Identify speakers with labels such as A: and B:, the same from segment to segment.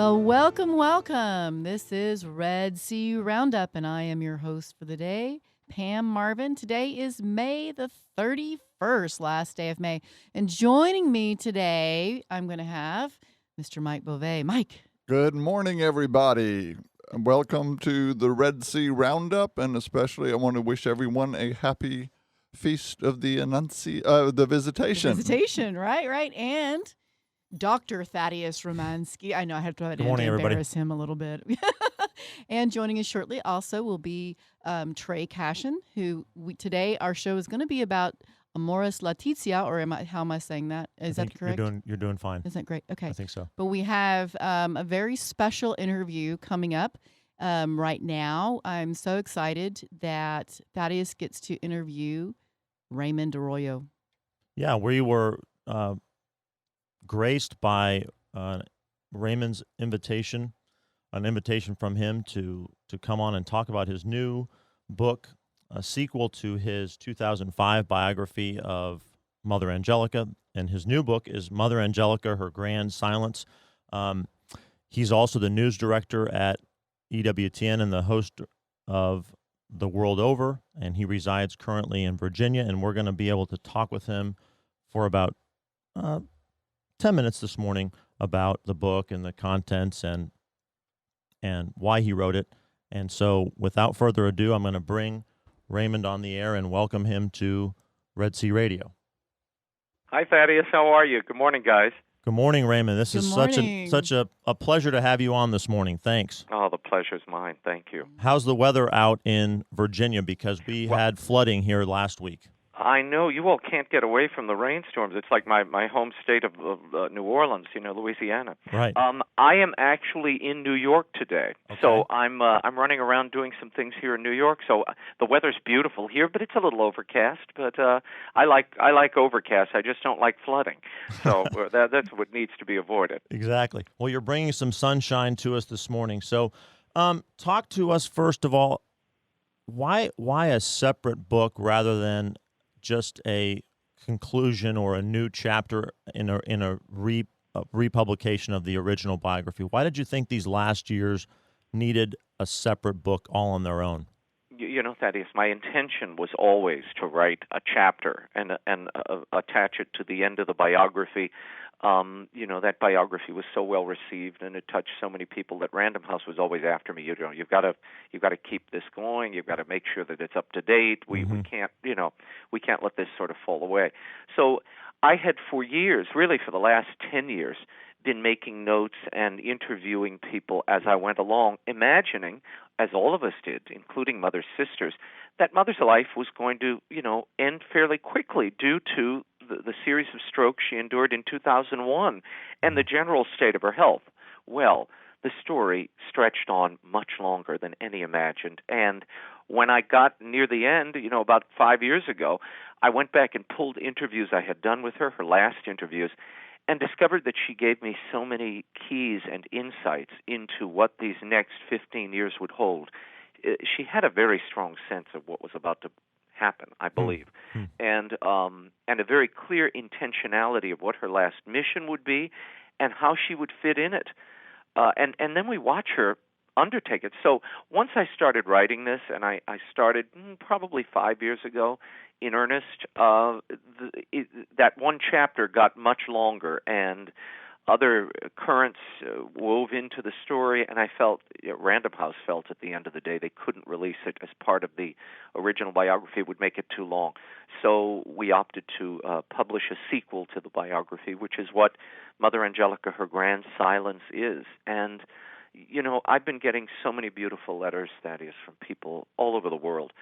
A: Well, welcome, welcome. This is Red Sea Roundup, and I am your host for the day, Pam Marvin. Today is May the 31st, last day of May. And joining me today, I'm going to have Mr. Mike Beauvais. Mike.
B: Good morning, everybody. Welcome to the Red Sea Roundup, and especially I want to wish everyone a happy feast of the the Visitation.
A: The Visitation, right. And Dr. Thaddeus Romansky. I know I have to embarrass him a little bit. And joining us shortly also will be Trey Cashin, who today our show is going to be about Amoris Laetitia, or how am I saying that? Is that correct?
C: You're doing fine.
A: Isn't that great? Okay.
C: I think so.
A: But we have a very special interview coming up right now. I'm so excited that Thaddeus gets to interview Raymond Arroyo.
C: Yeah, we were graced by Raymond's invitation, an invitation from him to come on and talk about his new book, a sequel to his 2005 biography of Mother Angelica. And his new book is Mother Angelica, Her Grand Silence. He's also the news director at EWTN and the host of The World Over, and he resides currently in Virginia, and we're going to be able to talk with him for about 10 minutes this morning about the book and the contents and why he wrote it. And so without further ado, I'm going to bring Raymond on the air and welcome him to Red Sea Radio.
D: Hi, Thaddeus. How are you? Good morning, guys.
C: Good morning, Raymond. This is such a pleasure to have you on this morning. Thanks.
D: Oh, the pleasure's mine. Thank you.
C: How's the weather out in Virginia? Because we had flooding here last week.
D: I know you all can't get away from the rainstorms. It's like my home state of New Orleans, Louisiana.
C: Right.
D: I am actually in New York today,
C: okay.
D: So I'm running around doing some things here in New York. So the weather's beautiful here, but it's a little overcast. But I like overcast. I just don't like flooding. So that's what needs to be avoided.
C: Exactly. Well, you're bringing some sunshine to us this morning. So, talk to us first of all. Why a separate book rather than just a conclusion or a new chapter in a republication of the original biography? Why did you think these last years needed a separate book all on their own?
D: Thaddeus, my intention was always to write a chapter and attach it to the end of the biography. That biography was so well received and it touched so many people that Random House was always after me. You've got to keep this going. You've got to make sure that it's up to date. We can't let this sort of fall away. So I had for years, really for the last 10 years, been making notes and interviewing people as I went along, imagining, as all of us did, including Mother's sisters, that Mother's life was going to, end fairly quickly due to the series of strokes she endured in 2001 and the general state of her health. Well, the story stretched on much longer than any imagined. And when I got near the end, about 5 years ago, I went back and pulled interviews I had done with her last interviews, and discovered that she gave me so many keys and insights into what these next 15 years would hold. She had a very strong sense of what was about to happen, I believe, and a very clear intentionality of what her last mission would be and how she would fit in it. And then we watch her undertake it. So once I started writing this, and I started probably 5 years ago in earnest, that one chapter got much longer, and other currents wove into the story, and I felt, Random House felt at the end of the day they couldn't release it as part of the original biography. It would make it too long. So we opted to publish a sequel to the biography, which is what Mother Angelica, Her Grand Silence is. And, I've been getting so many beautiful letters, Thaddeus, from people all over the world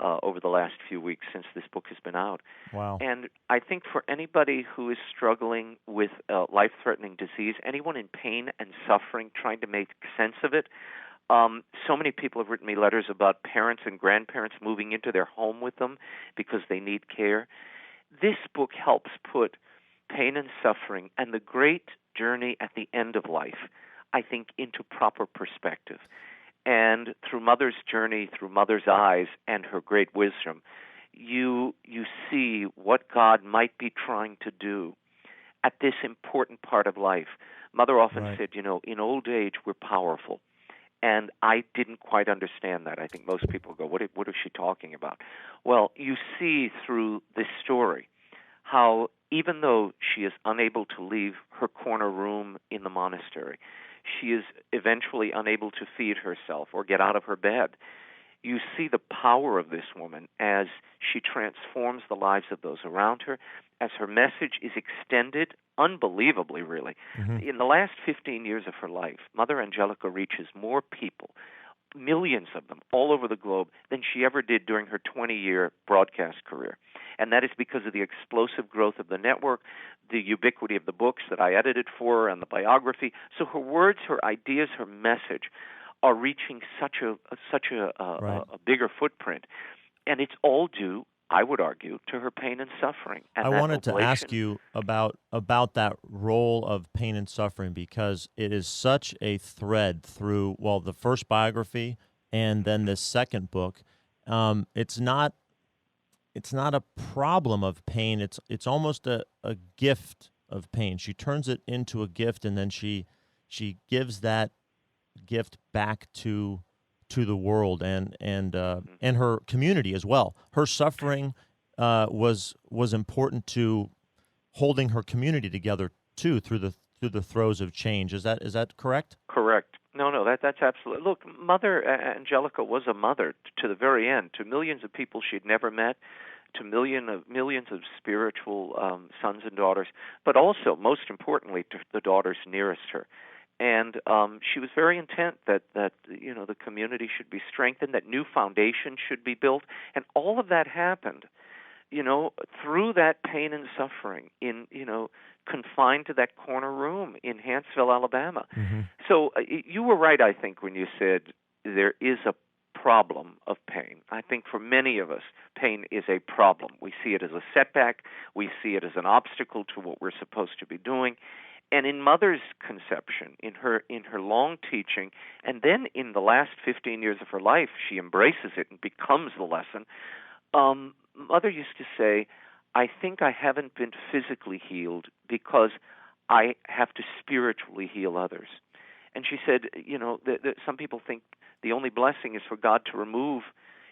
D: over the last few weeks since this book has been out.
C: Wow.
D: And I think for anybody who is struggling with life-threatening disease, anyone in pain and suffering, trying to make sense of it, so many people have written me letters about parents and grandparents moving into their home with them because they need care. This book helps put pain and suffering and the great journey at the end of life, I think, into proper perspective. And through Mother's journey, through Mother's eyes and her great wisdom, you see what God might be trying to do at this important part of life Mother often
C: Right.
D: said, in old age we're powerful. And I didn't quite understand that. I think most people go, what is she talking about? Well, you see through this story how even though she is unable to leave her corner room in the monastery, she is eventually unable to feed herself or get out of her bed. You see the power of this woman as she transforms the lives of those around her, as her message is extended unbelievably, really.
C: Mm-hmm.
D: In the last 15 years of her life, Mother Angelica reaches more people, millions of them, all over the globe than she ever did during her 20-year broadcast career. And that is because of the explosive growth of the network, the ubiquity of the books that I edited for her, and the biography. So her words, her ideas, her message are reaching such a bigger footprint. And it's all due, I would argue, to her pain and suffering. And
C: I
D: that
C: wanted to
D: oblation.
C: ask you about that role of pain and suffering, because it is such a thread through, well, the first biography and then this second book. It's not a problem of pain. It's almost a gift of pain. She turns it into a gift, and then she gives that gift back to the world and her community as well. Her suffering was important to holding her community together too through the throes of change. Is that correct?
D: Correct. No, that's absolutely. Look, Mother Angelica was a mother to the very end, to millions of people she'd never met, to millions of spiritual sons and daughters, but also, most importantly, to the daughters nearest her. And she was very intent that the community should be strengthened, that new foundations should be built, and all of that happened, through that pain and suffering confined to that corner room in Hanceville, Alabama.
C: Mm-hmm.
D: So you were right, I think, when you said there is a problem of pain. I think for many of us, pain is a problem. We see it as a setback. We see it as an obstacle to what we're supposed to be doing. And in Mother's conception, in her long teaching, and then in the last 15 years of her life, she embraces it and becomes the lesson. Mother used to say, I think I haven't been physically healed because I have to spiritually heal others. And she said, that some people think the only blessing is for God to remove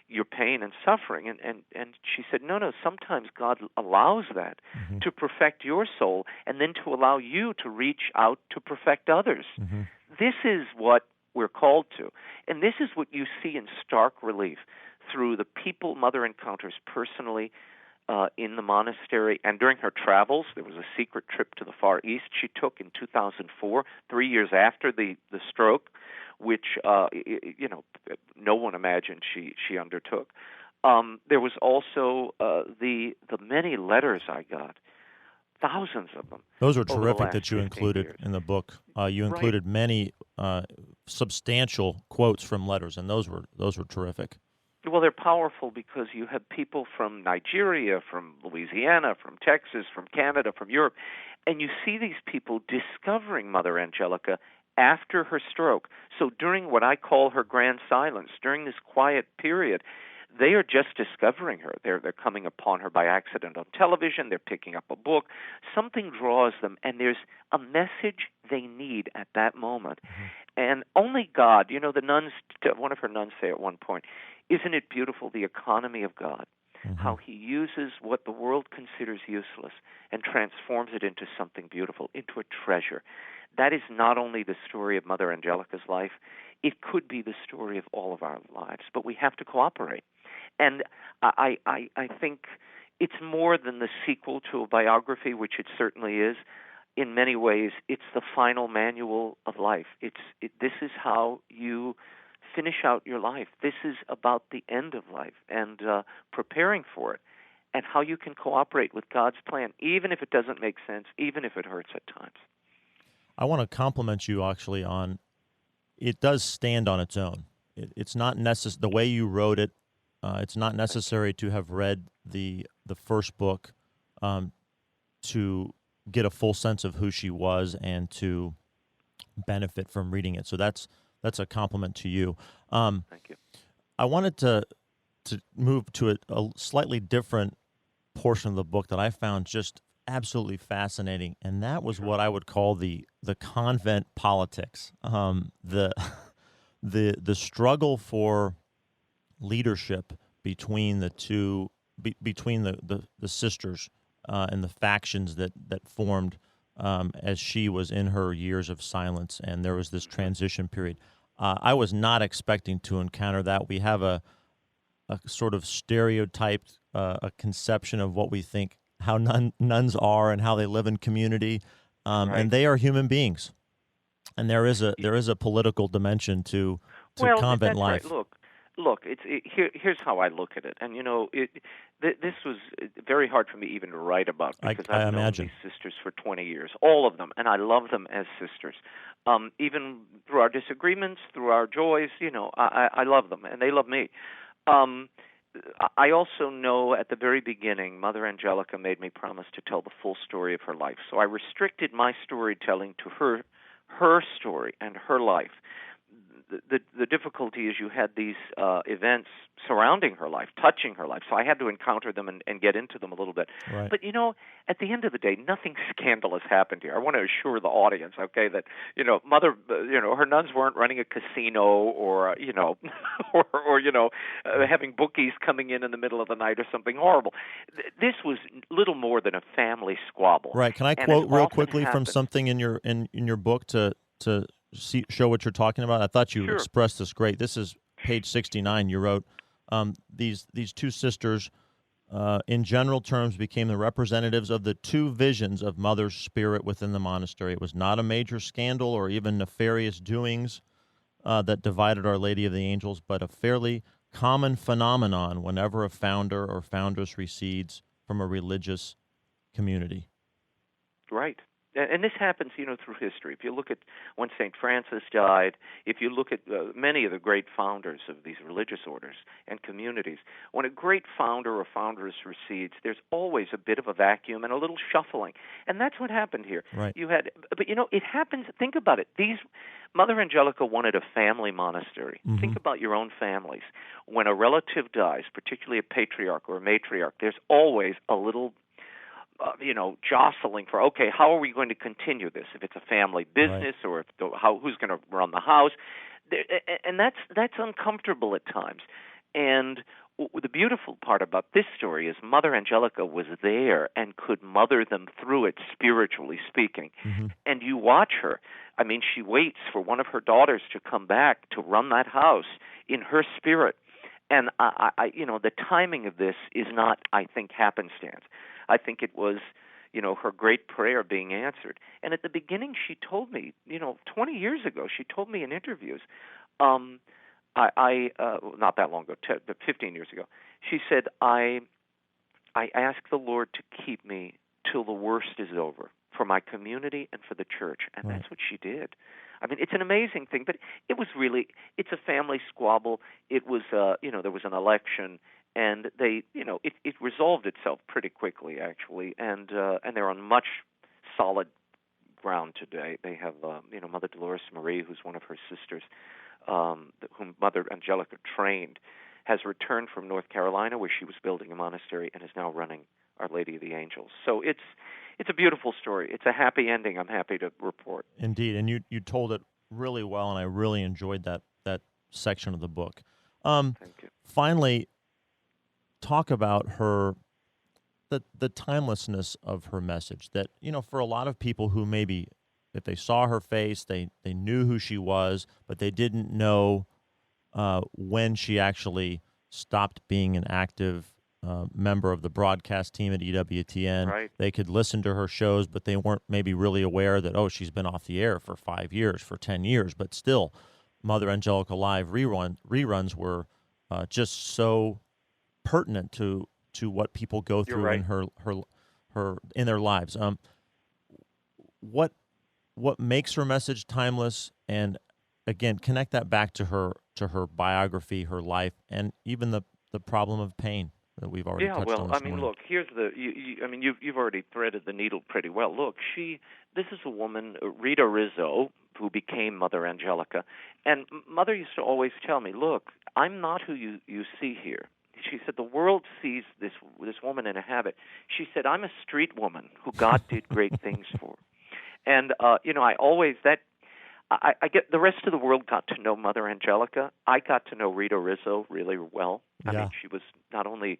D: your pain and suffering. And she said, no, sometimes God allows that
C: Mm-hmm.
D: to perfect your soul and then to allow you to reach out to perfect others.
C: Mm-hmm.
D: This is what we're called to. And this is what you see in stark relief through the people Mother encounters personally in the monastery. And during her travels, there was a secret trip to the Far East she took in 2004, 3 years after the stroke, which no one imagined she undertook. There was also the many letters I got, thousands of them.
C: Those are
D: over the
C: terrific
D: last
C: that you
D: 15
C: included
D: years.
C: in the book. You included many substantial quotes from letters, and those were terrific.
D: Well, they're powerful because you have people from Nigeria, from Louisiana, from Texas, from Canada, from Europe, and you see these people discovering Mother Angelica after her stroke. So during what I call her grand silence, during this quiet period, they are just discovering her. They're coming upon her by accident on television. They're picking up a book. Something draws them, and there's a message they need at that moment.
C: Mm-hmm.
D: And only God, the nuns, one of her nuns say at one point, isn't it beautiful, the economy of God,
C: Mm-hmm.
D: how he uses what the world considers useless and transforms it into something beautiful, into a treasure. That is not only the story of Mother Angelica's life, it could be the story of all of our lives, but we have to cooperate. And I think it's more than the sequel to a biography, which it certainly is. In many ways, it's the final manual of life. This is how you finish out your life. This is about the end of life and preparing for it, and how you can cooperate with God's plan, even if it doesn't make sense, even if it hurts at times.
C: I want to compliment you actually on it does stand on its own. It's not the way you wrote it. It's not necessary to have read the first book to get a full sense of who she was and to benefit from reading it. So that's a compliment to you.
D: Thank you.
C: I wanted to move to a slightly different portion of the book that I found just absolutely fascinating, and that was what I would call the convent politics. The the struggle for leadership between the two, between the sisters and the factions that formed as she was in her years of silence, and there was this transition period. I was not expecting to encounter that. We have a sort of stereotyped a conception of what we think how nuns are and how they live in community, and they are human beings, and there is a political dimension to convent life.
D: Right. Look, here's how I look at it, and this was very hard for me even to write about because I've known these sisters for 20 years, all of them, and I love them as sisters. Even through our disagreements, through our joys, I love them, and they love me. I also know at the very beginning, Mother Angelica made me promise to tell the full story of her life, so I restricted my storytelling to her story and her life. The difficulty is you had these events surrounding her life, touching her life, so I had to encounter them and get into them a little bit.
C: Right.
D: But, at the end of the day, nothing scandalous happened here. I want to assure the audience, okay, that, Mother, her nuns weren't running a casino or, or having bookies coming in the middle of the night or something horrible. This was little more than a family squabble.
C: Right. Can I quote real quickly from something in your book to show what you're talking about? I thought you expressed this great. This is page 69. You wrote, these two sisters, in general terms, became the representatives of the two visions of Mother's spirit within the monastery. It was not a major scandal or even nefarious doings that divided Our Lady of the Angels, but a fairly common phenomenon whenever a founder or foundress recedes from a religious community.
D: Right. And this happens, through history. If you look at when St. Francis died, if you look at many of the great founders of these religious orders and communities, when a great founder or foundress recedes, there's always a bit of a vacuum and a little shuffling. And that's what happened here.
C: Right.
D: But it happens, think about it. Mother Angelica wanted a family monastery.
C: Mm-hmm.
D: Think about your own families. When a relative dies, particularly a patriarch or a matriarch, there's always a little jostling for, okay, how are we going to continue this? If it's a family business, right, or who's going to run the house, and that's uncomfortable at times. And the beautiful part about this story is Mother Angelica was there and could mother them through it, spiritually speaking.
C: Mm-hmm.
D: And you watch her. I mean, she waits for one of her daughters to come back to run that house in her spirit. And the timing of this is not, I think, happenstance. I think it was, her great prayer being answered. And at the beginning, she told me, 20 years ago, she told me in interviews, not that long ago, 15 years ago, she said, I ask the Lord to keep me till the worst is over for my community and for the church. And
C: right,
D: that's what she did. I mean, it's an amazing thing, but it's a family squabble. It was, there was an election. And they, it resolved itself pretty quickly, actually, and they're on much solid ground today. They have, Mother Dolores Marie, who's one of her sisters, whom Mother Angelica trained, has returned from North Carolina, where she was building a monastery, and is now running Our Lady of the Angels. So it's a beautiful story. It's a happy ending, I'm happy to report.
C: Indeed, and you told it really well, and I really enjoyed that section of the book.
D: Thank you.
C: Finally, talk about the timelessness of her message, that, for a lot of people who maybe, if they saw her face, they knew who she was, but they didn't know when she actually stopped being an active member of the broadcast team at EWTN.
D: Right.
C: They could listen to her shows, but they weren't maybe really aware that, she's been off the air for 5 years, for 10 years, but still, Mother Angelica Live reruns were just so pertinent to what people go through in her in their lives. What makes her message timeless, and again, connect that back to her biography, her life, and even the problem of pain that we've already touched on this morning.
D: Look, here's you've already threaded the needle pretty well. Look, this is a woman, Rita Rizzo, who became Mother Angelica, and Mother used to always tell me, look, I'm not who you see here. she said, the world sees this woman in a habit. She said, I'm a street woman who God did great things for. And, I always, I get, the rest of the world got to know Mother Angelica. I got to know Rita Rizzo really well. I mean, she was not only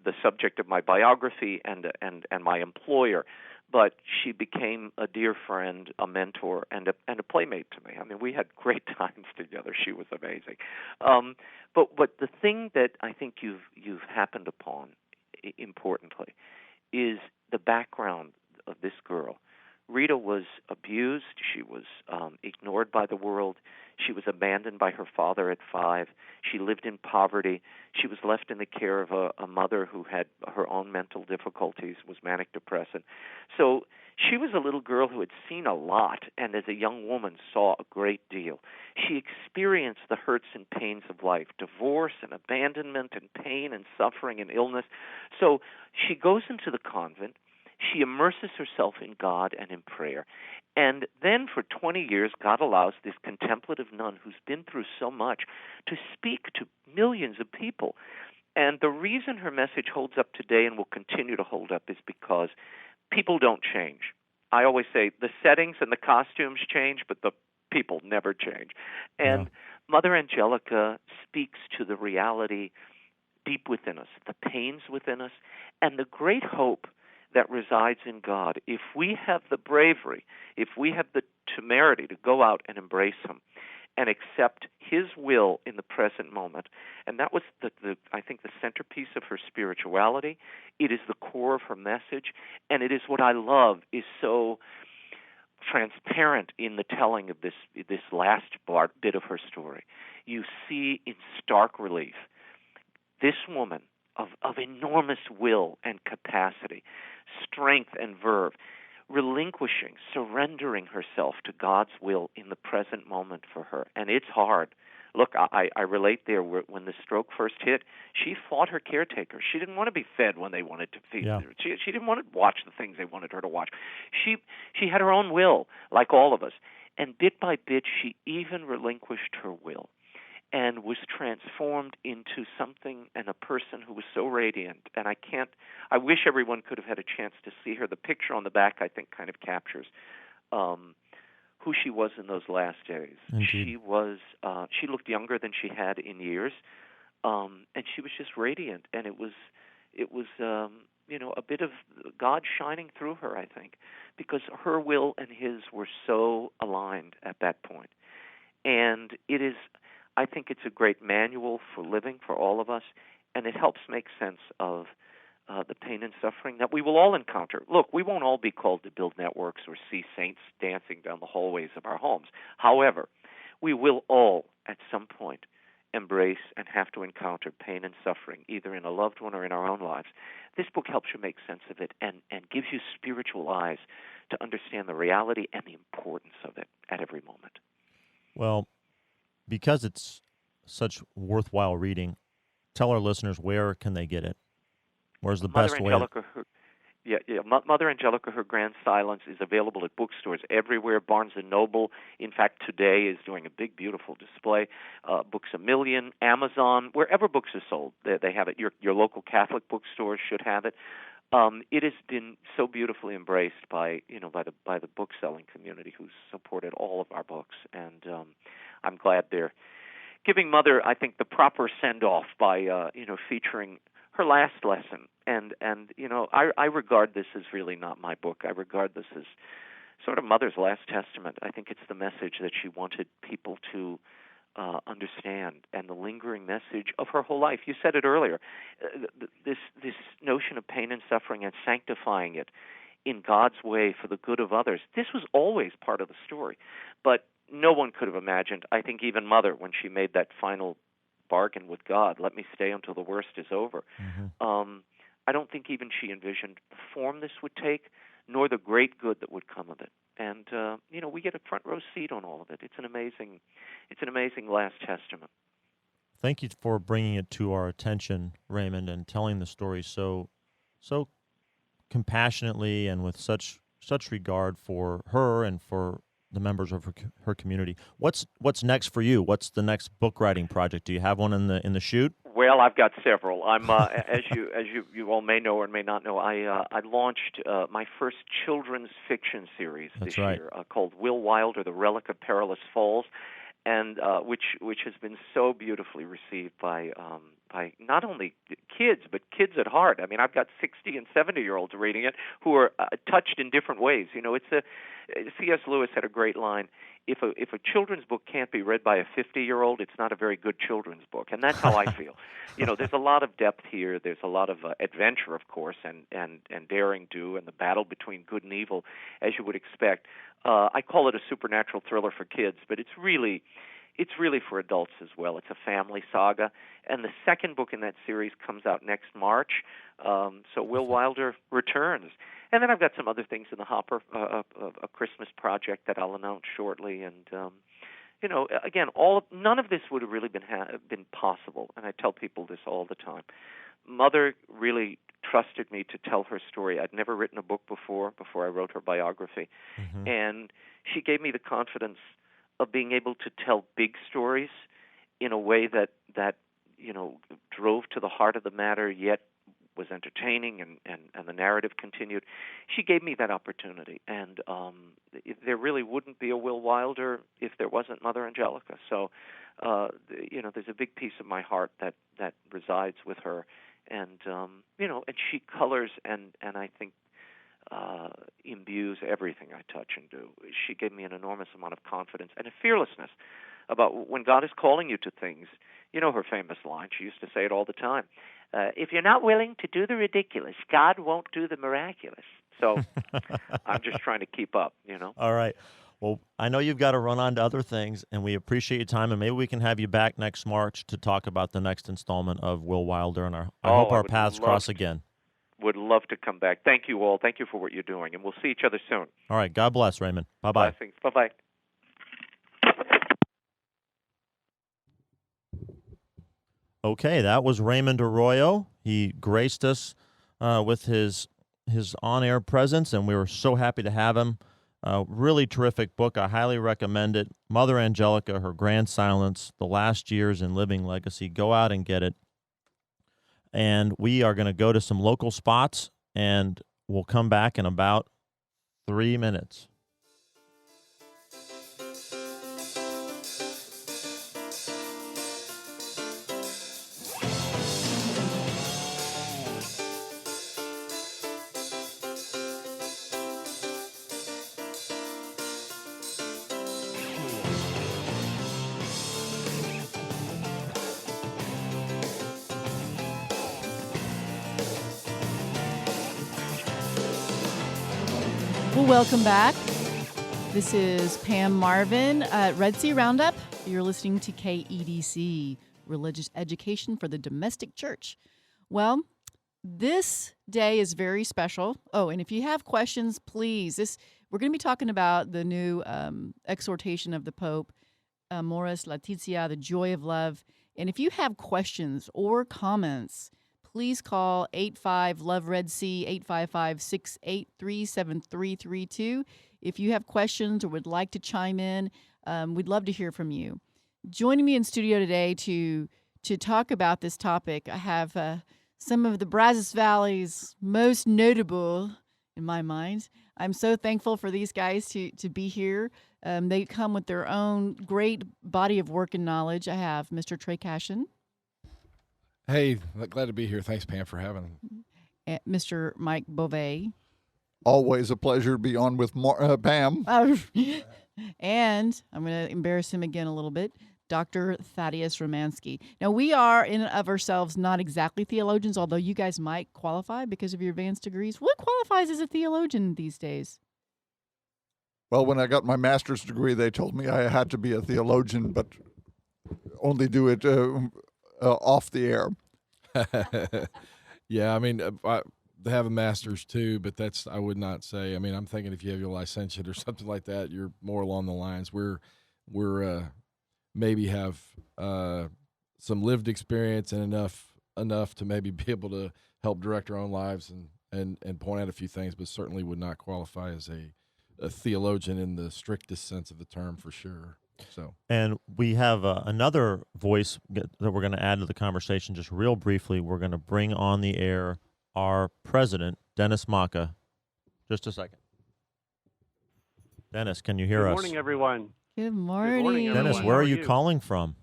D: the subject of my biography and my employer, but she became a dear friend, a mentor, and a playmate to me. I mean, we had great times together. She was amazing. But the thing that I think you've happened upon, importantly, is the background of this girl. Rita was abused. She was ignored by the world. She was abandoned by her father at 5. She lived in poverty. She was left in the care of a mother who had her own mental difficulties, was manic depressive. So she was a little girl who had seen a lot, and as a young woman saw a great deal. She experienced the hurts and pains of life, divorce and abandonment and pain and suffering and illness. So she goes into the convent. She immerses herself in God and in prayer. And then for 20 years, God allows this contemplative nun who's been through so much to speak to millions of people. And the reason her message holds up today and will continue to hold up is because people don't change. I always say the settings and the costumes change, but the people never change. And Mother Angelica speaks to the reality deep within us, the pains within us, and the great hope that resides in God. If we have the bravery, if we have the temerity to go out and embrace Him and accept His will in the present moment, and that was I think the centerpiece of her spirituality. It is the core of her message, and it is what I love is so transparent in the telling of this last bit of her story. You see in stark relief this woman of enormous will and capacity, strength and verve, relinquishing, surrendering herself to God's will in the present moment for her. And it's hard. Look, I relate there when the stroke first hit, she fought her caretaker. She didn't want to be fed when they wanted to feed her. She didn't want to watch the things they wanted her to watch. She had her own will, like all of us. And bit by bit, she even relinquished her will and was transformed into something and a person who was so radiant. And I wish everyone could have had a chance to see her. The picture on the back, I think, kind of captures who she was in those last days. Indeed. She looked younger than she had in years, and she was just radiant. And it was a bit of God shining through her, I think, because her will and His were so aligned at that point. And I think it's a great manual for living for all of us, and it helps make sense of the pain and suffering that we will all encounter. Look, we won't all be called to build networks or see saints dancing down the hallways of our homes. However, we will all, at some point, embrace and have to encounter pain and suffering, either in a loved one or in our own lives. This book helps you make sense of it and gives you spiritual eyes to understand the reality and the importance of it at every moment.
C: Well, because it's such worthwhile reading, tell our listeners where can they get it? Where's the best way?
D: Mother Angelica, Her Grand Silence is available at bookstores everywhere. Barnes & Noble, in fact, today is doing a big, beautiful display. Books A Million, Amazon, wherever books are sold, they have it. Your local Catholic bookstore should have it. It has been so beautifully embraced by the book-selling community who's supported all of our books, and I'm glad they're giving Mother, I think, the proper send-off by featuring her last lesson. And I regard this as really not my book. I regard this as sort of Mother's last testament. I think it's the message that she wanted people to understand, and the lingering message of her whole life. You said it earlier, this notion of pain and suffering and sanctifying it in God's way for the good of others. This was always part of the story, but no one could have imagined, I think even Mother, when she made that final bargain with God, let me stay until the worst is over. Mm-hmm. I don't think even she envisioned the form this would take, nor the great good that would come of it. And we get a front row seat on all of it. It's an amazing last testament.
C: Thank you for bringing it to our attention, Raymond, and telling the story so compassionately and with such regard for her and for the members of her community. What's next for you? What's the next book writing project? Do you have one in the chute?
D: Well, I've got several. I'm as you all may know or may not know. I launched my first children's fiction series this year called Will Wilder: The Relic of Perilous Falls, and which has been so beautifully received by not only kids but kids at heart. I mean, I've got 60 and 70-year-olds reading it who are touched in different ways. You know, C.S. Lewis had a great line. If a children's book can't be read by a 50-year-old, it's not a very good children's book, and that's how I feel. You know, there's a lot of depth here. There's a lot of adventure, of course, and daring do, and the battle between good and evil, as you would expect. I call it a supernatural thriller for kids, but it's really for adults as well. It's a family saga, and the second book in that series comes out next March. So Will Wilder returns. And then I've got some other things in the hopper, a Christmas project that I'll announce shortly. And, you know, again, none of this would have really been possible, and I tell people this all the time. Mother really trusted me to tell her story. I'd never written a book before I wrote her biography. Mm-hmm. And she gave me the confidence of being able to tell big stories in a way that you know, drove to the heart of the matter, yet was entertaining, and the narrative continued. She gave me that opportunity, and there really wouldn't be a Will Wilder if there wasn't Mother Angelica. So, you know, there's a big piece of my heart that resides with her, and you know, and she colors and I think imbues everything I touch and do. She gave me an enormous amount of confidence and a fearlessness about when God is calling you to things. You know her famous line. She used to say it all the time. If you're not willing to do the ridiculous, God won't do the miraculous. So I'm just trying to keep up, you know.
C: All right. Well, I know you've got to run on to other things, and we appreciate your time, and maybe we can have you back next March to talk about the next installment of Will Wilder, and I hope our paths cross again.
D: Would love to come back. Thank you all. Thank you for what you're doing, and we'll see each other soon.
C: All right. God bless, Raymond. Bye-bye.
D: Blessings. Bye-bye.
C: Okay, that was Raymond Arroyo. He graced us with his on-air presence, and we were so happy to have him. Really terrific book. I highly recommend it. Mother Angelica, Her Grand Silence, The Last Years in Living Legacy. Go out and get it. And we are going to go to some local spots, and we'll come back in about 3 minutes.
A: Well, welcome back. This is Pam Marvin at Red Sea Roundup. You're listening to KEDC, Religious Education for the Domestic Church. Well, this day is very special. Oh, and if you have questions, please, we're going to be talking about the new exhortation of the Pope, Amoris Laetitia, the joy of love. And if you have questions or comments, please call 85-LOVE-RED-C, 855-683-7332. If you have questions or would like to chime in, we'd love to hear from you. Joining me in studio today to talk about this topic, I have some of the Brazos Valley's most notable, in my mind. I'm so thankful for these guys to be here. They come with their own great body of work and knowledge. I have Mr. Trey Cashin.
E: Hey, glad to be here. Thanks, Pam, for having me.
A: Mr. Mike Beauvais.
B: Always a pleasure to be on with Pam.
A: And I'm going to embarrass him again a little bit, Dr. Thaddeus Romansky. Now, we are in and of ourselves not exactly theologians, although you guys might qualify because of your advanced degrees. What qualifies as a theologian these days?
B: Well, when I got my master's degree, they told me I had to be a theologian, but only do it off the air.
E: Yeah, I mean, they have a master's too, but I would not say. I mean, I'm thinking if you have your licentiate or something like that, you're more along the lines we're maybe have some lived experience and enough to maybe be able to help direct our own lives and point out a few things, but certainly would not qualify as a theologian in the strictest sense of the term, for sure. So,
C: And we have another voice that we're going to add to the conversation just real briefly. We're going to bring on the air our president, Dennis Maka. Just a second. Dennis, can you hear us?
F: Good morning, everyone.
A: Good morning.
F: morning, everyone.
C: Dennis,
F: How
C: where
F: are
C: are you
F: you?
C: calling from?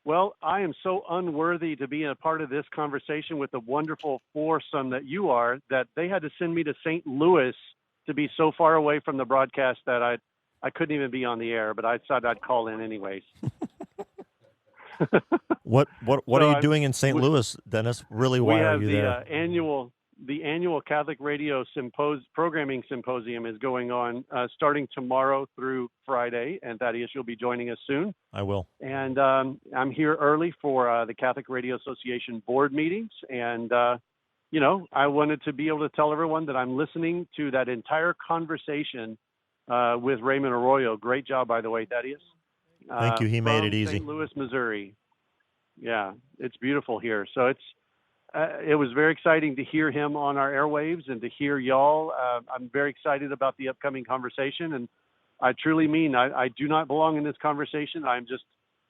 F: Well, I am so unworthy to be a part of this conversation with the wonderful foursome that you are, that they had to send me to St. Louis to be so far away from the broadcast that I couldn't even be on the air, but I decided I'd call in anyways.
C: What
F: So
C: are you
F: I'm-
C: doing in St. Louis, Dennis? Really,
F: we
C: why are
F: have
C: you
F: the
C: there?
F: annual Catholic Radio Programming Symposium is going on starting tomorrow through Friday, and Thaddeus, you'll be joining us soon.
C: I will.
F: And I'm here early for the Catholic Radio Association board meetings. And, I wanted to be able to tell everyone that I'm listening to that entire conversation with Raymond Arroyo. Great job, by the way, Thaddeus.
C: Thank you. He made
F: from
C: it easy.
F: St. Louis, Missouri. Yeah, it's beautiful here. So it was very exciting to hear him on our airwaves and to hear y'all. I'm very excited about the upcoming conversation. And I truly mean I do not belong in this conversation. I'm just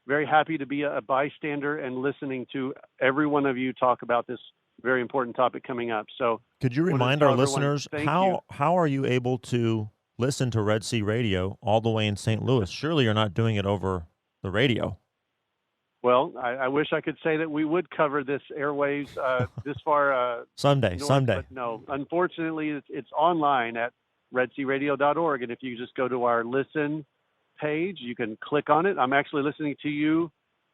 F: very happy to be a bystander and listening to every one of you talk about this very important topic coming up. So
C: Could you
F: wanted to
C: remind
F: tell
C: our
F: everyone,
C: listeners
F: thank
C: how
F: you.
C: are you able to listen to Red Sea Radio all the way in St. Louis? Surely you're not doing it over the radio.
F: Well, I wish I could say that we would cover this airwaves this far
C: Someday.
F: but no. Unfortunately, it's online at redsearadio.org, and if you just go to our listen page, you can click on it. I'm actually listening to you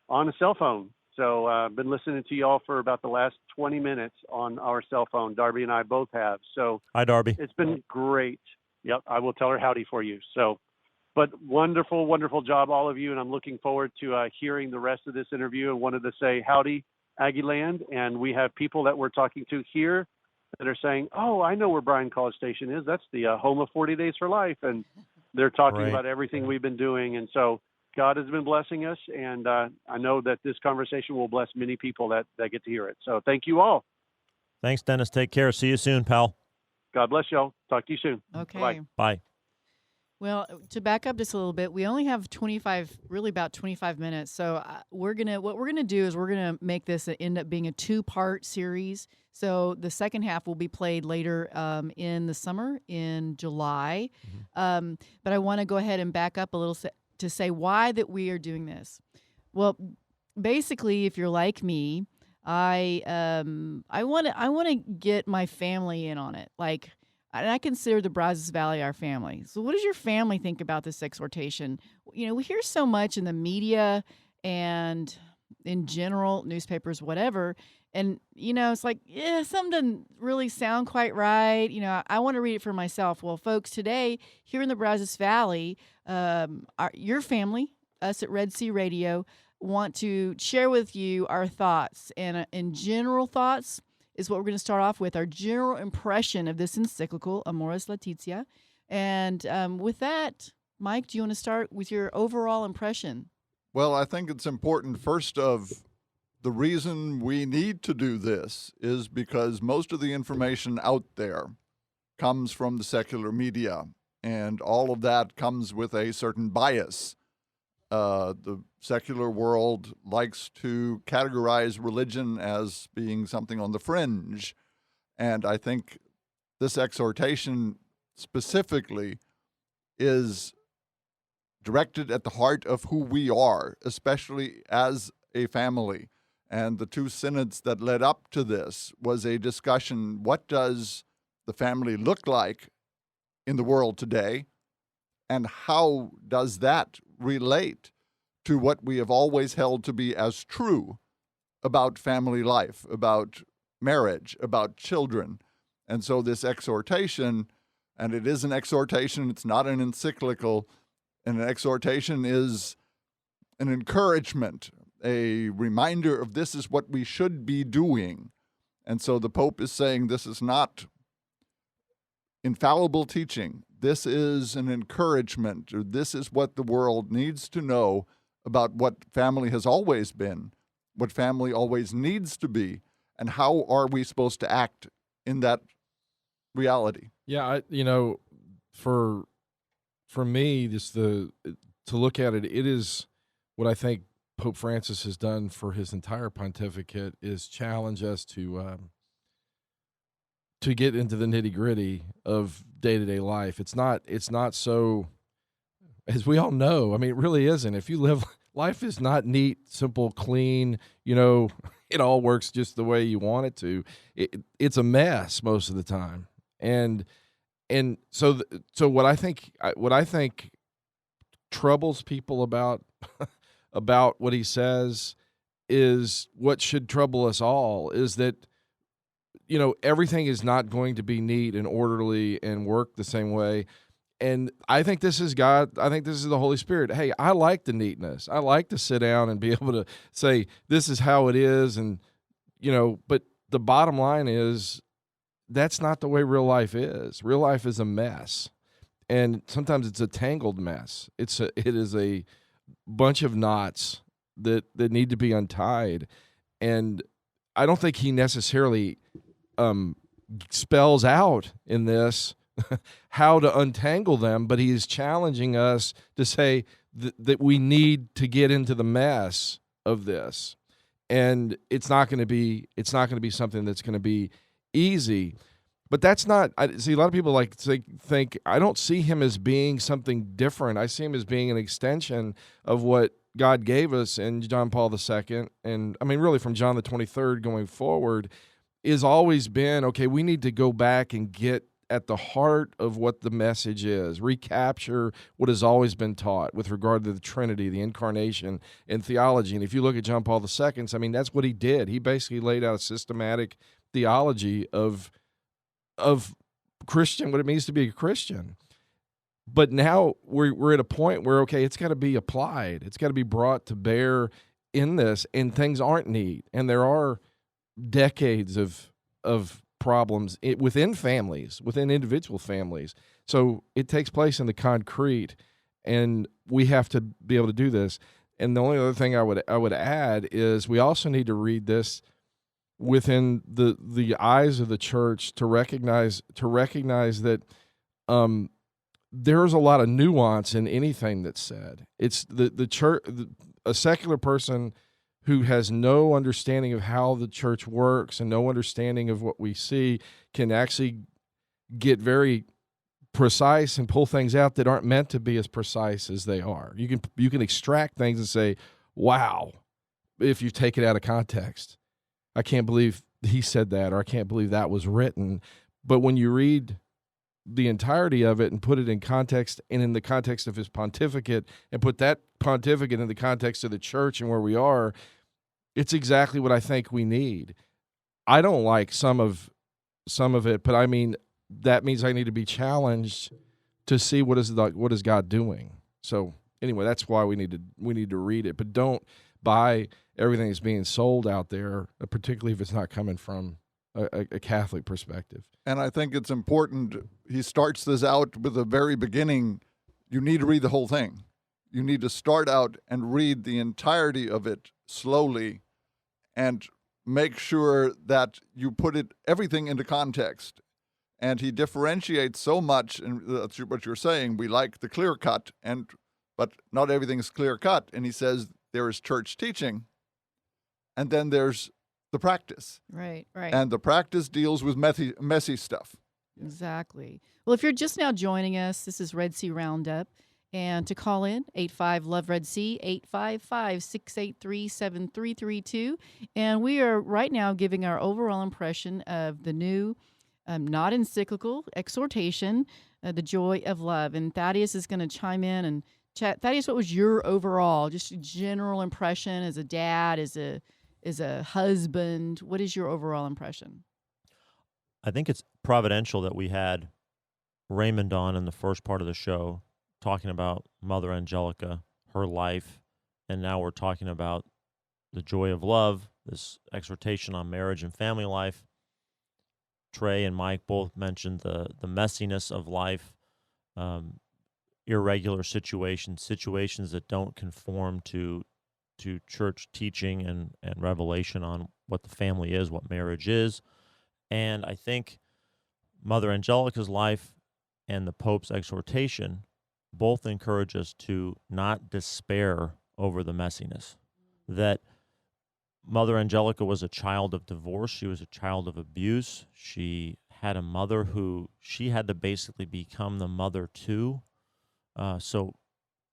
F: on a cell phone. So I've been listening to y'all for about the last 20 minutes on our cell phone. Darby and I both have. So
C: Hi, Darby.
F: it's been great. Yep, I will tell her howdy for you. So, but wonderful, wonderful job, all of you. And I'm looking forward to hearing the rest of this interview and wanted to say howdy, Aggieland. And we have people that we're talking to here that are saying, oh, I know where Bryan College Station is. That's the home of 40 Days for Life. And they're talking
C: Right.
F: about everything we've been doing. And so God has been blessing us. And I know that this conversation will bless many people that get to hear it. So thank you all.
C: Thanks, Dennis. Take care. See you soon, pal.
F: God bless y'all. Talk to you soon.
A: Okay.
F: Bye.
C: Bye.
A: Well, to back up just a little bit, we only have about 25 minutes. So what we're gonna do is we're gonna make this end up being a 2-part series. So the second half will be played later in the summer in July.
C: Mm-hmm.
A: But I want to go ahead and back up a little to say why that we are doing this. Well, basically, if you're like me, I want to get my family in on it. And I consider the Brazos Valley our family. So what does your family think about this exhortation? We hear so much in the media and in general, newspapers, whatever. And, it's like, something doesn't really sound quite right. I want to read it for myself. Well, folks, today here in the Brazos Valley, your family, us at Red Sea Radio, want to share with you our thoughts. And in general thoughts, is what we're going to start off with, our general impression of this encyclical, Amoris Laetitia. And with that, Mike, do you want to start with your overall impression?
B: Well, I think it's important, first of the reason we need to do this is because most of the information out there comes from the secular media, and all of that comes with a certain bias. The secular world likes to categorize religion as being something on the fringe. And I think this exhortation specifically is directed at the heart of who we are, especially as a family. And the 2 synods that led up to this was a discussion, what does the family look like in the world today? And how does that relate to what we have always held to be as true about family life, about marriage, about children? And so this exhortation, and it is an exhortation, it's not an encyclical, and an exhortation is an encouragement, a reminder of this is what we should be doing. And so the Pope is saying this is not infallible teaching. This is an encouragement, or this is what the world needs to know about what family has always been, what family always needs to be, and how are we supposed to act in that reality.
E: yeah, for me, just to look at it, it is what I think Pope Francis has done for his entire pontificate is challenge us to get into the nitty-gritty of day-to-day life. It's not so, as we all know, I mean, it really isn't. If you live, life is not neat, simple, clean, it all works just the way you want it to. It's a mess most of the time. And so what I think troubles people about what he says is what should trouble us all, is that everything is not going to be neat and orderly and work the same way. And I think this is God. I think this is the Holy Spirit. Hey, I like the neatness. I like to sit down and be able to say, this is how it is. And, but the bottom line is that's not the way real life is. Real life is a mess. And sometimes it's a tangled mess. It is a bunch of knots that need to be untied. And I don't think he necessarily spells out in this how to untangle them, but he is challenging us to say that we need to get into the mess of this. And it's not going to be something that's going to be easy. But that's not, I see a lot of people think I don't see him as being something different. I see him as being an extension of what God gave us in John Paul II. And I mean, really from John the 23rd going forward is always been, okay, we need to go back and get at the heart of what the message is, recapture what has always been taught with regard to the Trinity, the Incarnation, and theology. And if you look at John Paul II, I mean, that's what he did. He basically laid out a systematic theology of Christian, what it means to be a Christian. But now we're at a point where, okay, it's got to be applied. It's got to be brought to bear in this, and things aren't neat. And there are decades of problems within families, within individual families. So it takes place in the concrete, and we have to be able to do this. And the only other thing I would add is we also need to read this within the eyes of the church to recognize that there's a lot of nuance in anything that's said. It's the church, a secular person who has no understanding of how the church works and no understanding of what we see can actually get very precise and pull things out that aren't meant to be as precise as they are. You can extract things and say, wow, if you take it out of context. I can't believe he said that, or I can't believe that was written. But when you read the entirety of it and put it in context, and in the context of his pontificate, and put that pontificate in the context of the church and where we are, it's exactly what I think we need. I don't like some of it, but I mean, that means I need to be challenged to see what is God doing. So anyway, that's why we need to read it, but don't buy everything that's being sold out there, particularly if it's not coming from a Catholic perspective.
B: And I think it's important, he starts this out with the very beginning. You need to read the whole thing. You need to start out and read the entirety of it slowly and make sure that you put everything into context. And he differentiates so much, and that's what you're saying, we like the clear cut, but not everything is clear cut. And he says there is church teaching, and then there's the practice.
A: Right.
B: And the practice deals with messy stuff.
A: Exactly. Well, if you're just now joining us, this is Red Sea Roundup. And to call in, 85-LOVE-RED-SEA, 855-683-7332. And we are right now giving our overall impression of the new, not encyclical, exhortation, The Joy of Love. And Thaddeus is going to chime in and chat. Thaddeus, what was your overall, just a general impression as a dad, as a husband? What is your overall impression?
C: I think it's providential that we had Raymond on in the first part of the show talking about Mother Angelica, her life, and now we're talking about the joy of love, this exhortation on marriage and family life. Trey and Mike both mentioned the messiness of life, irregular situations that don't conform to church teaching and revelation on what the family is, what marriage is. And I think Mother Angelica's life and the Pope's exhortation both encourage us to not despair over the messiness. That Mother Angelica was a child of divorce. She was a child of abuse. She had a mother who she had to basically become the mother to. So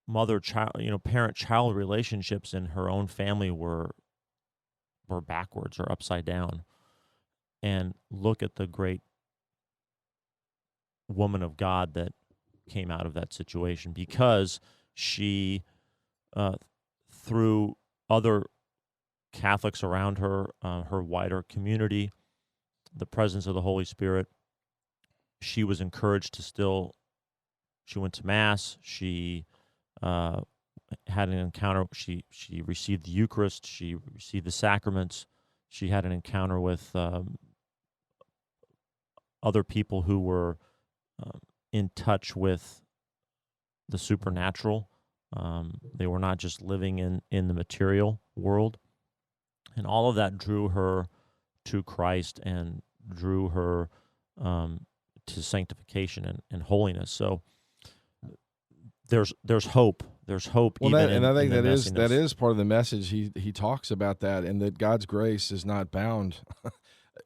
C: mother-child, parent-child relationships in her own family were backwards or upside down. And look at the great woman of God that came out of that situation, because she, through other Catholics around her, her wider community, the presence of the Holy Spirit, she was encouraged to she went to Mass, she had an encounter, she received the Eucharist, she received the sacraments, she had an encounter with other people who were in touch with the supernatural. They were not just living in the material world. And all of that drew her to Christ and drew her to sanctification and holiness. So there's hope. There's hope.
E: Well,
C: even
E: I think
C: in the
E: that
C: messiness.
E: is part of the message. He talks about that, and that God's grace is not bound.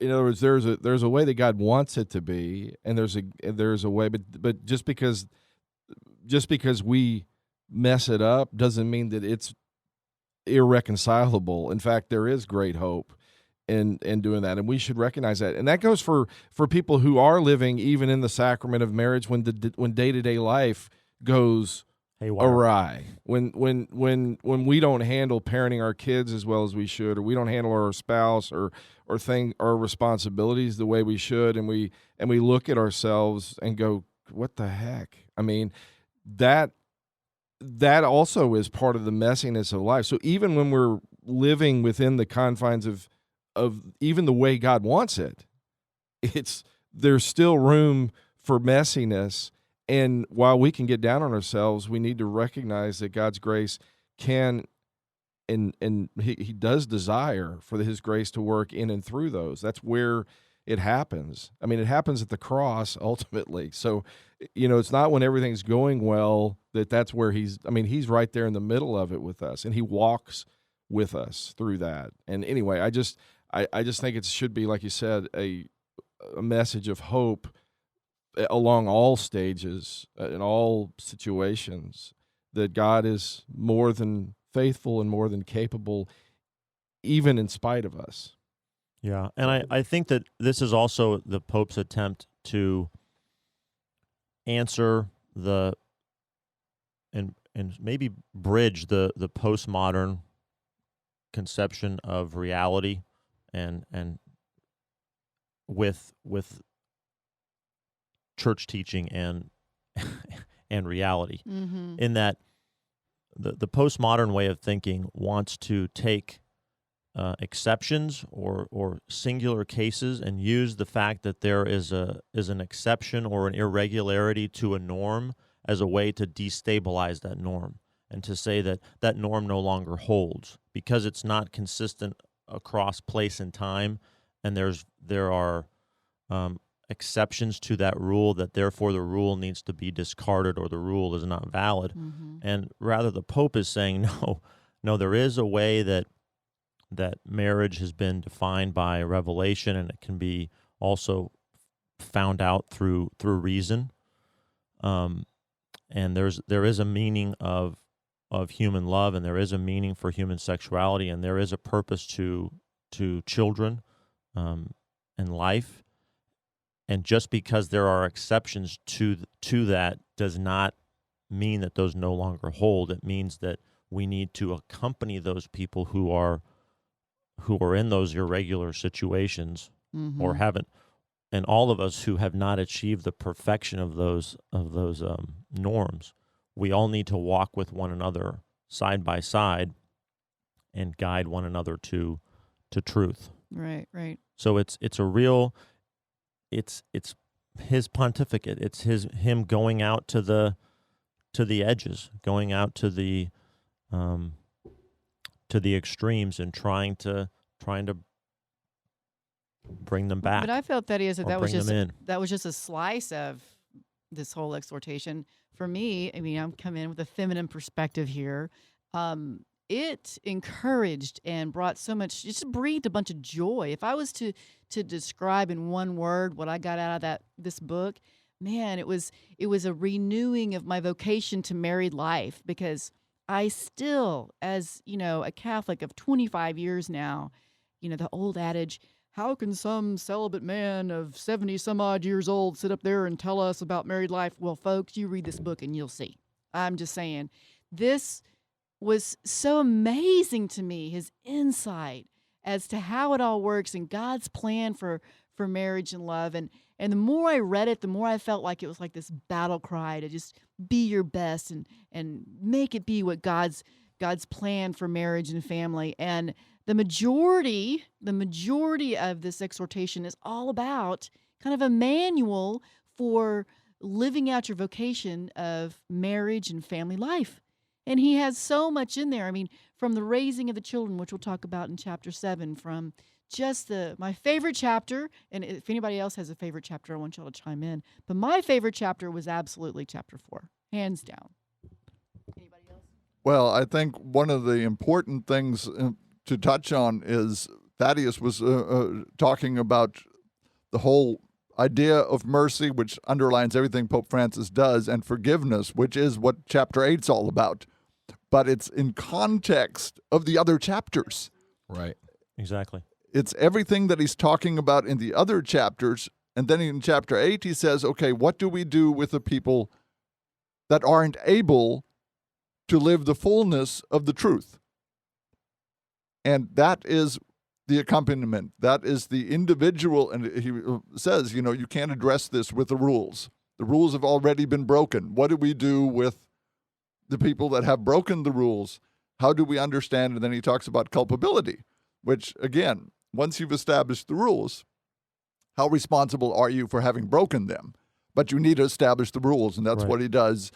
E: In other words, there's a way that God wants it to be, and there's a way, but just because we mess it up doesn't mean that it's irreconcilable. In fact, there is great hope in doing that, and we should recognize that. And that goes for people who are living even in the sacrament of marriage when day-to-day life goes awry, when we don't handle parenting our kids as well as we should, or we don't handle our spouse or our responsibilities the way we should, and we look at ourselves and go, what the heck? I mean, that also is part of the messiness of life. So even when we're living within the confines of even the way God wants it, there's still room for messiness. And while we can get down on ourselves, we need to recognize that God's grace can, and he does desire for his grace to work in and through those. That's where it happens. I mean, it happens at the cross ultimately. So, it's not when everything's going well that's where he's right there in the middle of it with us, and he walks with us through that. And anyway, I just think it should be, like you said, a message of hope along all stages, in all situations, that God is more than faithful and more than capable, even in spite of us.
C: Yeah, and I think that this is also the Pope's attempt to answer and maybe bridge the postmodern conception of reality and with church teaching and reality.
A: Mm-hmm.
C: In that the postmodern way of thinking wants to take exceptions or singular cases and use the fact that there is an exception or an irregularity to a norm as a way to destabilize that norm, and to say that norm no longer holds because it's not consistent across place and time, and there are exceptions to that rule, that therefore the rule needs to be discarded or the rule is not valid.
A: Mm-hmm.
C: And rather the Pope is saying, no, there is a way that marriage has been defined by revelation, and it can be also found out through reason. And there is a meaning of human love, and there is a meaning for human sexuality, and there is a purpose to children and life. And just because there are exceptions to that does not mean that those no longer hold. It means that we need to accompany those people who are in those irregular situations,
A: Mm-hmm.
C: or haven't, and all of us who have not achieved the perfection of those norms. We all need to walk with one another side by side and guide one another to truth.
A: Right.
C: So it's his pontificate. It's him going out to the edges, going out to the extremes, and trying to bring them back.
A: But I felt that
C: or
A: was
C: bring them in.
A: that was just a slice of this whole exhortation. For me, I mean, I'm coming in with a feminine perspective here. It encouraged and brought so much, just breathed a bunch of joy. If I was to describe in one word what I got out of this book, man, it was a renewing of my vocation to married life, because I still, as a Catholic of 25 years now, the old adage, how can some celibate man of 70 some odd years old sit up there and tell us about married life? Well, folks, you read this book and you'll see. I'm just saying, this was so amazing to me, his insight as to how it all works and God's plan for marriage and love. And the more I read it, the more I felt like it was like this battle cry to just be your best and make it be what God's plan for marriage and family. And the majority of this exhortation is all about kind of a manual for living out your vocation of marriage and family life. And he has so much in there. I mean, from the raising of the children, which we'll talk about in chapter 7, from just my favorite chapter, and if anybody else has a favorite chapter, I want y'all to chime in. But my favorite chapter was absolutely chapter 4, hands down. Anybody else?
B: Well, I think one of the important things to touch on is Thaddeus was talking about the whole idea of mercy, which underlines everything Pope Francis does, and forgiveness, which is what chapter 8 is all about. But it's in context of the other chapters.
E: Right.
C: Exactly.
B: It's everything that he's talking about in the other chapters. And then in chapter 8, he says, okay, what do we do with the people that aren't able to live the fullness of the truth? And that is the accompaniment. That is the individual. And he says, you can't address this with the rules. The rules have already been broken. What do we do with the people that have broken the rules? How do we understand? And then he talks about culpability, which, again, once you've established the rules, how responsible are you for having broken them? But you need to establish the rules, and that's
C: right.
B: what he does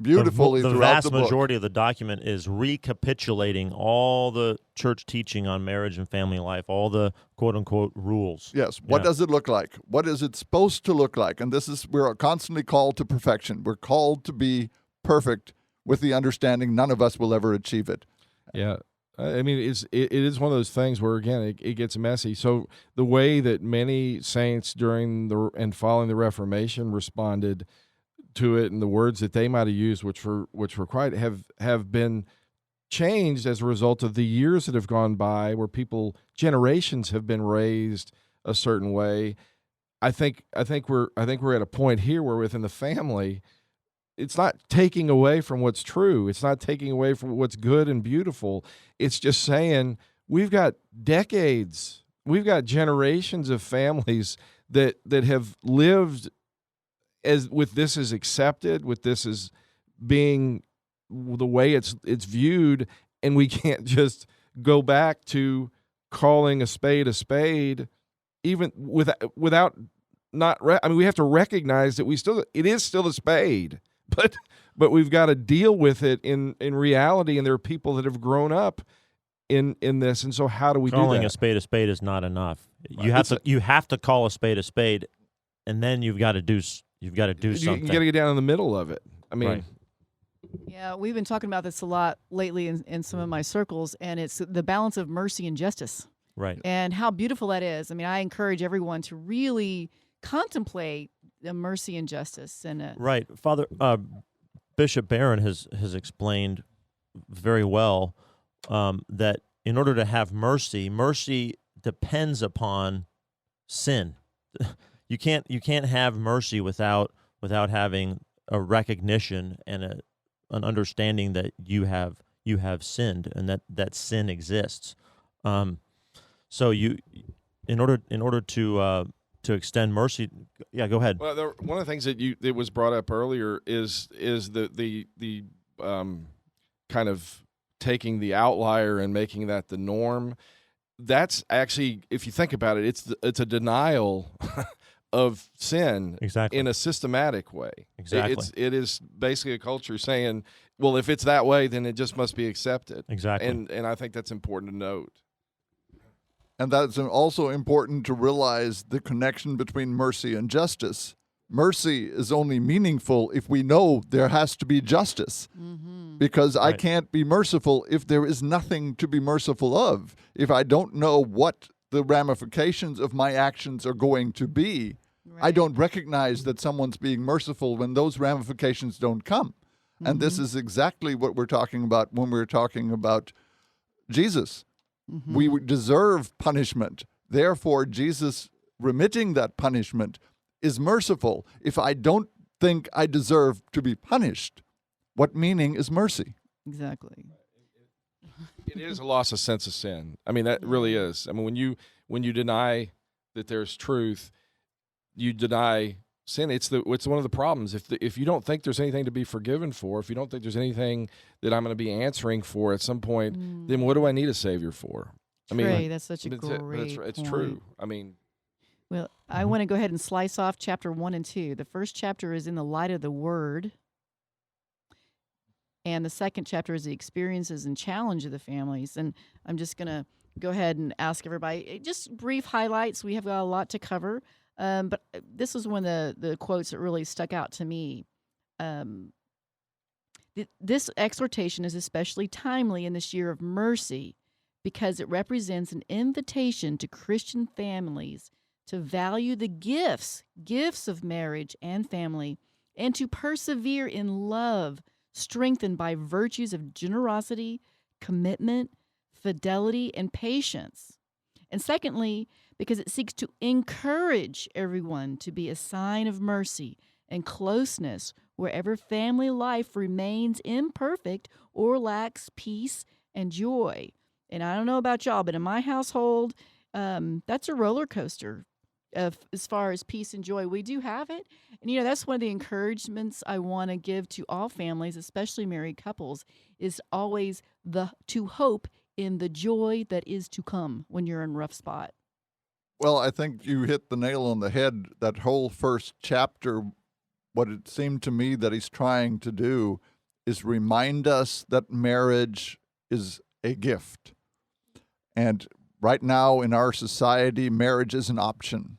B: beautifully
C: the
B: throughout the book.
C: vast majority of the document is recapitulating all the church teaching on marriage and family life, all the quote-unquote rules.
B: Yes. What does it look like? What is it supposed to look like? And we're constantly called to perfection. We're called to be perfect with the understanding none of us will ever achieve it.
E: Yeah. I mean, it is one of those things where, again, it gets messy. So the way that many saints during and following the Reformation responded to it, and the words that they might have used, which were quite have been changed as a result of the years that have gone by, where generations have been raised a certain way. I think we're at a point here where within the family, it's not taking away from what's true. It's not taking away from what's good and beautiful. It's just saying we've got decades, we've got generations of families that have lived with this as accepted, with this as being the way it's viewed, and we can't just go back to calling a spade, even without not. I mean, we have to recognize that it is still a spade. But we've got to deal with it in reality, and there are people that have grown up in this, and so how do we do that?
C: Calling a spade is not enough. Right. You have to call a spade, and then you've got to do something. You got to
E: get down in the middle of it. I mean,
C: right.
A: Yeah, we've been talking about this a lot lately in some of my circles, and it's the balance of mercy and justice.
C: Right.
A: And how beautiful that is. I mean, I encourage everyone to really contemplate the mercy and justice. And
C: right. Father Bishop Barron has explained very well that in order to have mercy depends upon sin. You can't have mercy without having a recognition and an understanding that you have sinned and that sin exists. So in order to extend mercy, yeah, go ahead.
E: Well, one of the things that was brought up earlier is the kind of taking the outlier and making that the norm. That's actually, if you think about it, it's a denial of sin.
C: Exactly.
E: In a systematic way.
C: Exactly.
E: It is basically a culture saying, well, if it's that way, then it just must be accepted.
C: Exactly.
E: And I think that's important to note.
B: And that's also important to realize the connection between mercy and justice, Mercy is only meaningful if we know there has to be justice. Because I can't be merciful if there is nothing to be merciful of. If I don't know what the ramifications of my actions are going to be, I don't recognize that someone's being merciful when those ramifications don't come. And this is exactly what we're talking about when we're talking about Jesus. We deserve punishment. Therefore, Jesus remitting that punishment is merciful. If I don't think I deserve to be punished, what meaning is mercy?
A: Exactly.
E: It is a loss of sense of sin. I mean, that really is. I mean, when you deny that there's truth, you deny sin. It's one of the problems. If you don't think there's anything to be forgiven for, if you don't think there's anything that I'm going to be answering for at some point, then what do I need a Savior for? I mean,
A: that's such a great
E: it's
A: point.
E: true. I mean,
A: well, I want to go ahead and slice off chapter 1 and 2. The first chapter is in the light of the Word, and the second chapter is the experiences and challenge of the families. And I'm just going to go ahead and ask everybody just brief highlights. We have got a lot to cover, but this was one of the quotes that really stuck out to me. This exhortation is especially timely in this year of mercy because it represents an invitation to Christian families to value the gifts of marriage and family, and to persevere in love, strengthened by virtues of generosity, commitment, fidelity, and patience. And secondly, because it seeks to encourage everyone to be a sign of mercy and closeness wherever family life remains imperfect or lacks peace and joy. And I don't know about y'all, but in my household, that's a roller coaster as far as peace and joy. We do have it. And, that's one of the encouragements I want to give to all families, especially married couples, is always to hope in the joy that is to come when you're in a rough spot.
B: Well, I think you hit the nail on the head. That whole first chapter, what it seemed to me that he's trying to do is remind us that marriage is a gift. And right now in our society, marriage is an option.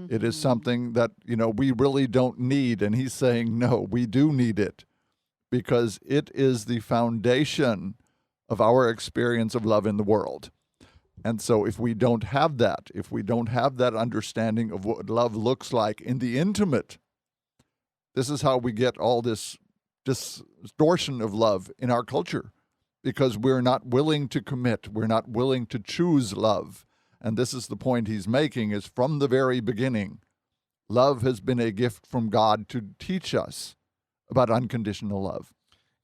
B: It is something that, we really don't need. And he's saying, no, we do need it because it is the foundation of our experience of love in the world. And so if we don't have that, if we don't have that understanding of what love looks like in the intimate, this is how we get all this distortion of love in our culture, because we're not willing to commit. We're not willing to choose love. And this is the point he's making, is from the very beginning, love has been a gift from God to teach us about unconditional love.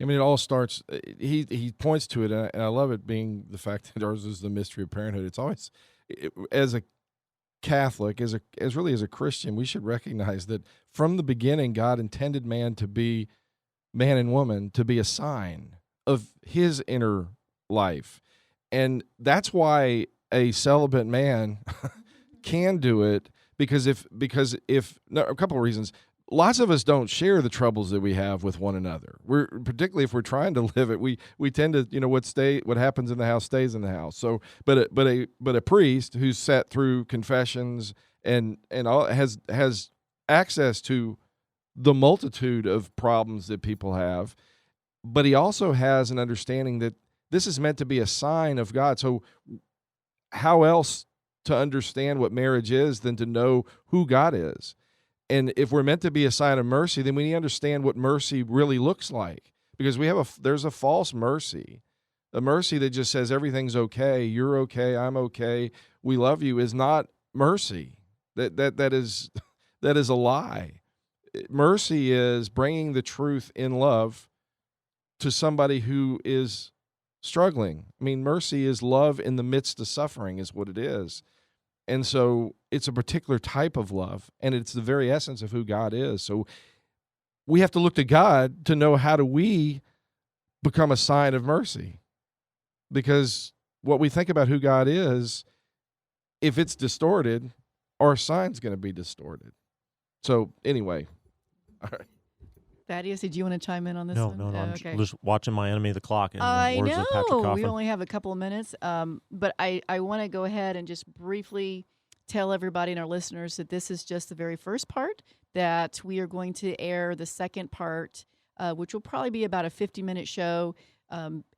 E: I mean, it all starts, he points to it, and I love it being the fact that ours is the mystery of parenthood. It's always, as a Catholic, as a Christian, we should recognize that from the beginning, God intended man and woman to be a sign of his inner life. And that's why a celibate man can do it, because if a couple of reasons. Lots of us don't share the troubles that we have with one another. Particularly if we're trying to live it, we tend to, what happens in the house stays in the house. So, but a priest who's sat through confessions and all has access to the multitude of problems that people have, but he also has an understanding that this is meant to be a sign of God. So, how else to understand what marriage is than to know who God is? And if we're meant to be a sign of mercy, then we need to understand what mercy really looks like. Because there's a false mercy. A mercy that just says everything's okay, you're okay, I'm okay, we love you, is not mercy. That is a lie. Mercy is bringing the truth in love to somebody who is struggling. I mean, mercy is love in the midst of suffering is what it is. And so it's a particular type of love, and it's the very essence of who God is. So we have to look to God to know how do we become a sign of mercy. Because what we think about who God is, if it's distorted, our sign's going to be distorted. So anyway, all right.
A: Thaddeus, did you want to chime in on this one?
C: No. I'm
A: okay.
C: just watching my enemy, the clock. In
A: I
C: the words of Patrick
A: know.
C: Coffin.
A: We only have a couple of minutes, but I want to go ahead and just briefly tell everybody and our listeners that this is just the very first part, that we are going to air the second part, which will probably be about a 50-minute show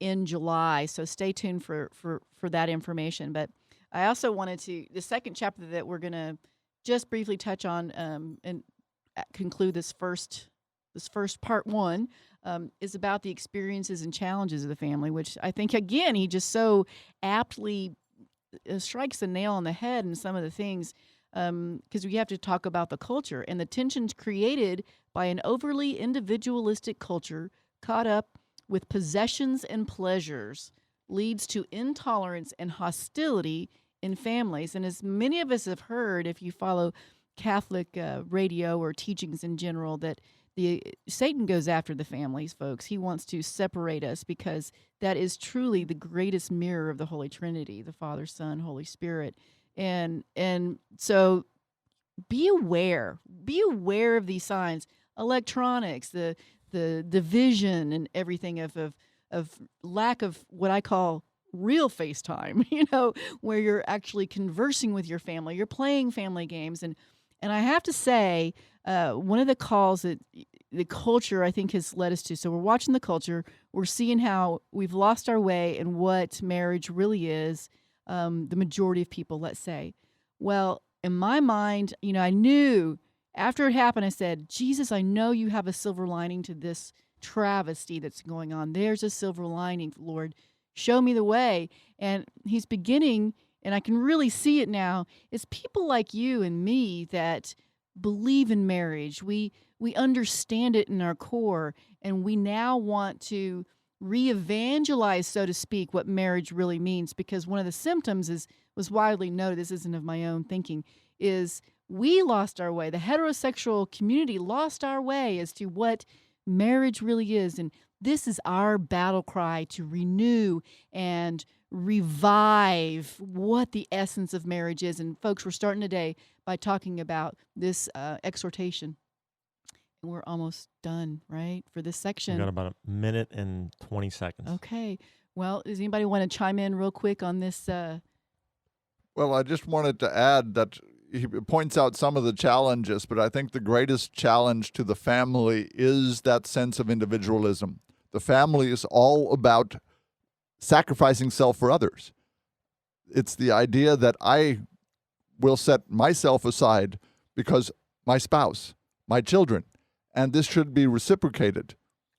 A: in July. So stay tuned for that information. But I also wanted to, the second chapter that we're going to just briefly touch on and conclude this first part one is about the experiences and challenges of the family, which I think, again, he just so aptly strikes the nail on the head in some of the things, because we have to talk about the culture and the tensions created by an overly individualistic culture caught up with possessions and pleasures leads to intolerance and hostility in families. And as many of us have heard, if you follow Catholic radio or teachings in general, that Satan goes after the families, folks. He wants to separate us because that is truly the greatest mirror of the Holy Trinity, the Father, Son, Holy Spirit. And so be aware of these signs, electronics, the division and everything of lack of what I call real FaceTime, where you're actually conversing with your family, you're playing family games. And I have to say, one of the calls that the culture, I think, has led us to, so we're watching the culture, we're seeing how we've lost our way and what marriage really is, the majority of people, let's say. Well, in my mind, I knew after it happened, I said, Jesus, I know you have a silver lining to this travesty that's going on. There's a silver lining, Lord. Show me the way. And he's beginning, and I can really see it now. It's people like you and me that believe in marriage. We understand it in our core, and we now want to re-evangelize, so to speak, what marriage really means, because one of the symptoms was widely noted, this isn't of my own thinking, is we lost our way. The heterosexual community lost our way as to what marriage really is. And this is our battle cry to renew and revive what the essence of marriage is. And folks, we're starting today by talking about this exhortation. And we're almost done, right, for this section.
C: We've got about a minute and 20 seconds.
A: Okay. Well, does anybody want to chime in real quick on this?
B: Well, I just wanted to add that he points out some of the challenges, but I think the greatest challenge to the family is that sense of individualism. The family is all about sacrificing self for others. It's the idea that I will set myself aside because my spouse, my children, and this should be reciprocated.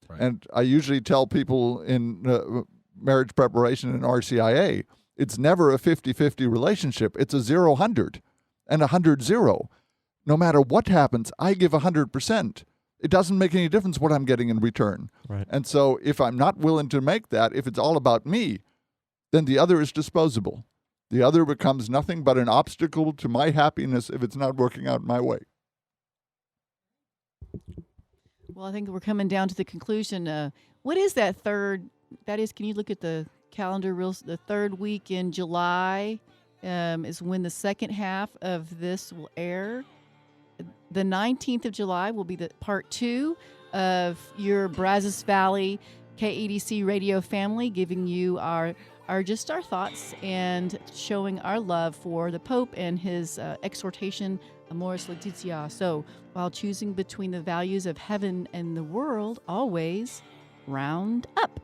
B: Right. And I usually tell people in marriage preparation in RCIA, it's never a 50-50 relationship. It's a 0-100 and 100-0. No matter what happens, I give 100%. It doesn't make any difference what I'm getting in return.
C: Right.
B: And so if I'm not willing to make that, if it's all about me, then the other is disposable. The other becomes nothing but an obstacle to my happiness if it's not working out my way.
A: Well, I think we're coming down to the conclusion. What is that third? That is, can you look at the calendar? The third week in July is when the second half of this will air. The 19th of July will be the part 2 of your Brazos Valley KEDC radio family, giving you our thoughts and showing our love for the Pope and his exhortation, Amoris Laetitia. So while choosing between the values of heaven and the world, always round up.